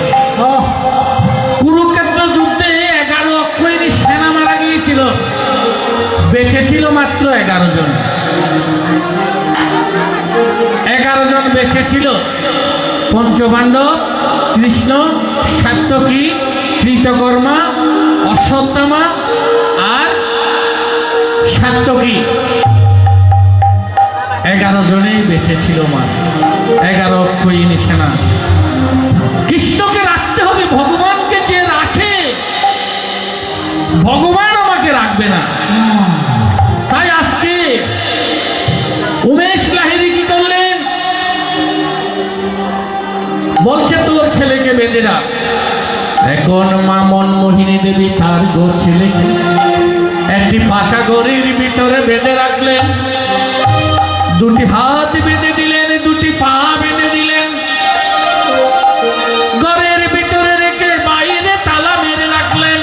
[SPEAKER 1] কুরুক্ষেত্র যুদ্ধে 11 অক্ষৌহিণী সেনা মারা গিয়েছিল, বেঁচে ছিল মাত্র 11 জন। 11 জন বেঁচে ছিল। পঞ্চপাণ্ডব, কৃষ্ণ, সাত্যকী, কৃতকর্মা, অশ্বত্থামা আর সাত্যকী, 11 জনেই বেঁচে ছিল মা। 11 অক্ষৌহিণী সেনা। কৃষ্ণকে রাখতে হবে। ভগবানকে যে রাখে, ভগবান আমাকে রাখবে না। তাই আজকে উমেশ লাহিড়ী কি করলেন? বলছে তোর ছেলেকে বেঁধে রাখ। এখন মা মনমোহিনী দেবী তার গো ছেলেকে একটি পাকা গড়ির ভিতরে বেঁধে রাখলেন। 2টি হাত বেঁধে দিলেন, 2টি পা বেঁধে দিলেন। ঘরের ভিতরে রেখে বাইরে তালা মেরে রাখলেন।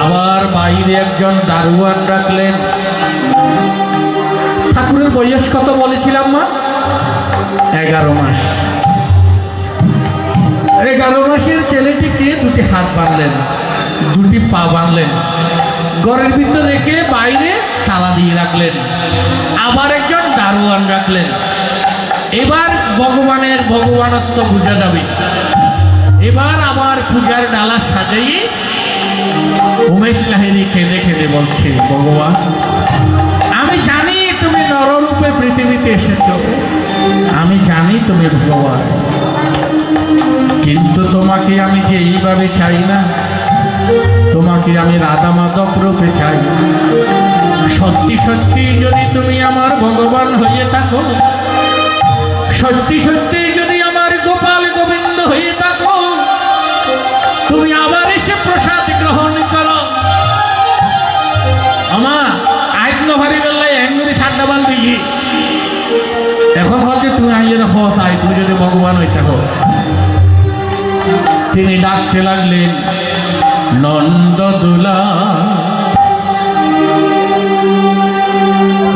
[SPEAKER 1] আবার বাইরে একজন দারোয়ান রাখলেন। ঠাকুরের বয়স কত বলেছিলাম মা? 11 মাস। 11 মাসের ছেলেকে দুটি হাত বাঁধলেন, দুটি পা বাঁধলেন, ঘরের ভিতরে রেখে বাইরে তালা দিয়ে রাখলেন, আবার একজন দারোয়ান রাখলেন। এবার ভগবানের ভগবানত্ব বোঝা যাবে। এবার আবার পূজার ডালা সাজাই উমেশ লাহিড়ী খেদে খেদে বলছে, ভগবান আমি জানি তুমি নররূপে পৃথিবীতে এসেছ, আমি জানি তুমি ভগবান, কিন্তু তোমাকে আমি যে এইভাবে চাই না, তোমাকে আমি রাধা মাধব রূপে চাই। সত্যি সত্যি যদি তুমি আমার ভগবান হয়ে থাকো, সত্যি সত্যি যদি আমার গোপাল গোবিন্দ হয়ে থাকো, তুমি আবার এসে প্রসাদ গ্রহণ করো। আমা আজ নভারি বেলায় এমনি সাতটা বাল দিই, এখন হচ্ছে তুমি আইয়ে রাখো তাই তুমি যদি ভগবান হয়ে থাকো। তিনি ডাকতে লাগলেন, নন্দদুলা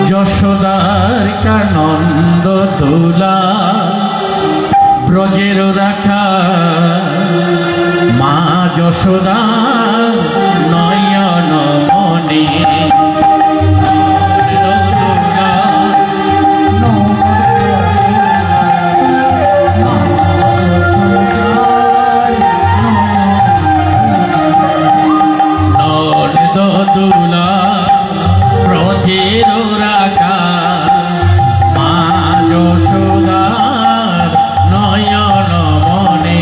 [SPEAKER 1] যশোদার কানন্দদুলা ব্রজের রাখা মা যশোদা নয়ন মনি। নন্দদুলা ব্রজের রাখা মা যশোদার নয়ন মনে।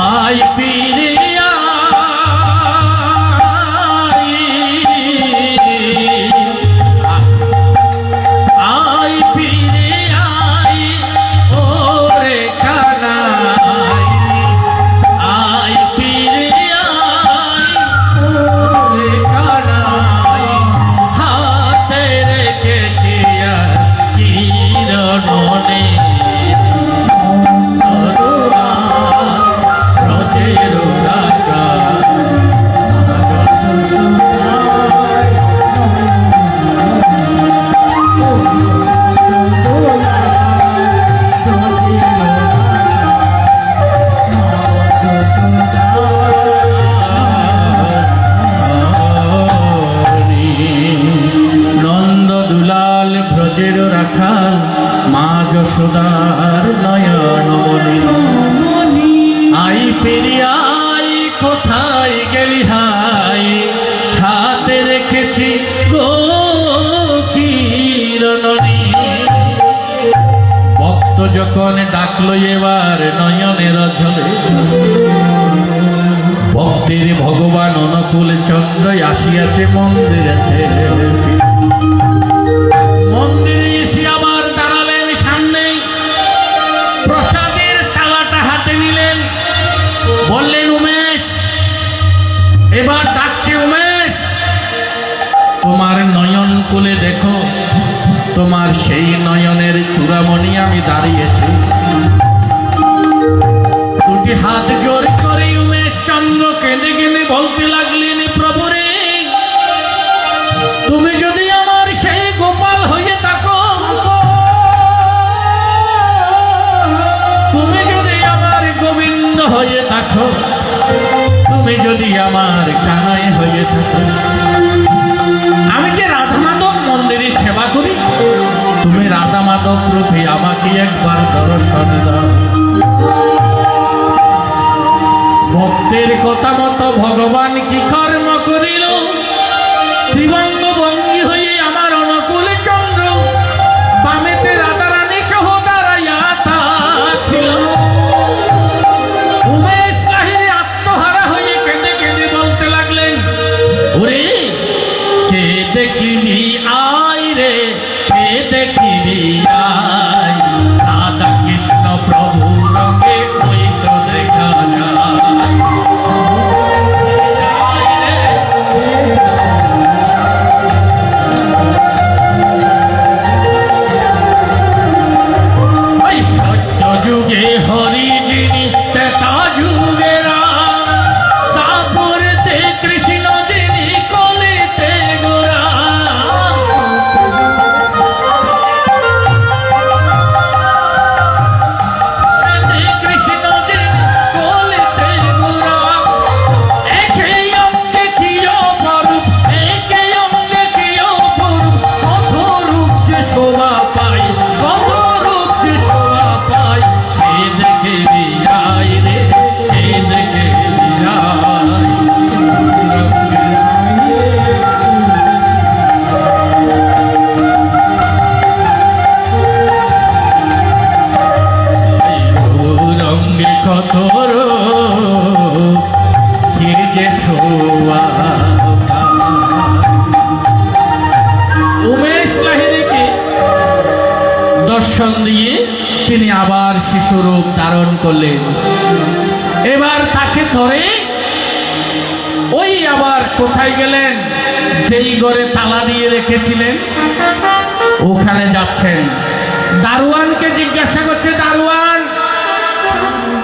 [SPEAKER 1] আই ফিরে ব্রজের রাখাল মা যশোদার নয়ন মনি। আই পেরিয়াই কোথায় গেলি হাই, হাতে রেখেছি গো কিরণী। ভক্ত যখন ডাকলো এবার নয়নের ঝলে, ভক্তের ভগবান অনুকূল চন্দ্র আসিয়াছে মন্দিরেতে। মন্দিরে এসে আবার দাঁড়ালেন সামনে, প্রসাদের তালাটা হাতে নিলেন, বললেন উমেশ, এবার ডাকছে উমেশ, তোমার নয়ন কুলে দেখো, তোমার সেই নয়নের চূড়ামণি আমি দাঁড়িয়েছি। দুটি হাত জোর করে উমেশ চন্দ্র কেঁদে কেঁদে বলতে লাগলেন, প্রভু রে, তুমি যদি আমার সেই গোপাল হয়ে থাকো, তুমি যদি আমার গোবিন্দ হয়ে থাকো, তুমি যদি আমার কানাই হয়ে থাকো, আমি যে রাধা মাধব মন্দিরে সেবা করি, তুমি রাধা মাধব রূপে আমাকে একবার দর্শন দাও। ভক্তের কথা মতো ভগবান কি কর্ম করিল, ত্রিভঙ্গ ভঙ্গি হয়ে আমার অনুকূল চন্দ্র বামেতে রাধারানী সহ দাঁড়াইয়া ছিল। উমেশ লাহিড়ী আত্মহারা হয়ে কেঁদে কেঁদে বলতে লাগলেন, ওরে কে দেখিবি আয় রে, কে দেখিবি আয়, রাধা কৃষ্ণ প্রভু রঙে ওই তো দেখা যায়। উমেশ লাহিড়ীকে দর্শন দিয়ে তিনি আবার শিশুরূপ ধারণ করলেন। এবার তাকে ধরে ওই আবার কোথায় গেলেন, যেই ঘরে তালা দিয়ে রেখেছিলেন ওখানে যাচ্ছেন। দারোয়ানকে জিজ্ঞাসা করছে, দারোয়ান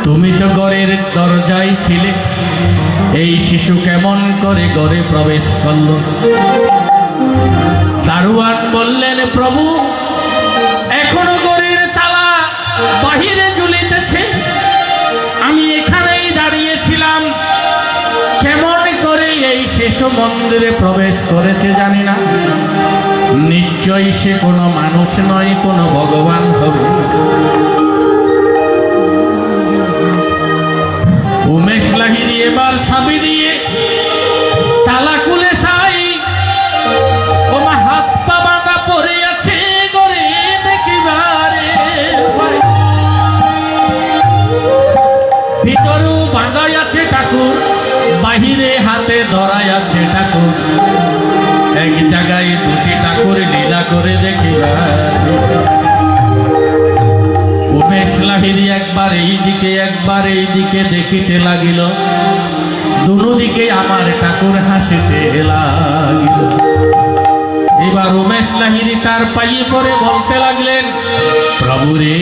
[SPEAKER 1] তুমি তো ঘরের দরজায় ছিলে, এই শিশু কেমন করে ঘরে প্রবেশ করলো? দারোয়ান বললেন, প্রভু এখনো ঘরের তালা বাহিরে ঝুলিতেছে, আমি এখানেই দাঁড়িয়েছিলাম, কেমন করে এই শিশু মন্দিরে প্রবেশ করেছে জানি না, নিশ্চয়ই সে কোনো মানুষ নয়, কোনো ভগবান হবে। উমেশ লাহিড়ী এবার চাবি দিয়ে তালা খুলে চাই, ও মা হাত পা বাঁধা পড়ে আছে ঘরে দেখিবারে, ভিতরেও বাঁধাই আছে ঠাকুর, বাহিরে হাতে ধরাই আছে ঠাকুর, এক জায়গায় দুটি ঠাকুর লীলা করে দেখিবারে। উমেশ লাহিড়ী একবার এই দিকে দেখিতে লাগিল, দুদিকে আমার ঠাকুর হাসিতে লাগিল। এবার উমেশ লাহিড়ী তার পায়ে পড়ে বলতে লাগলেন, প্রভু রে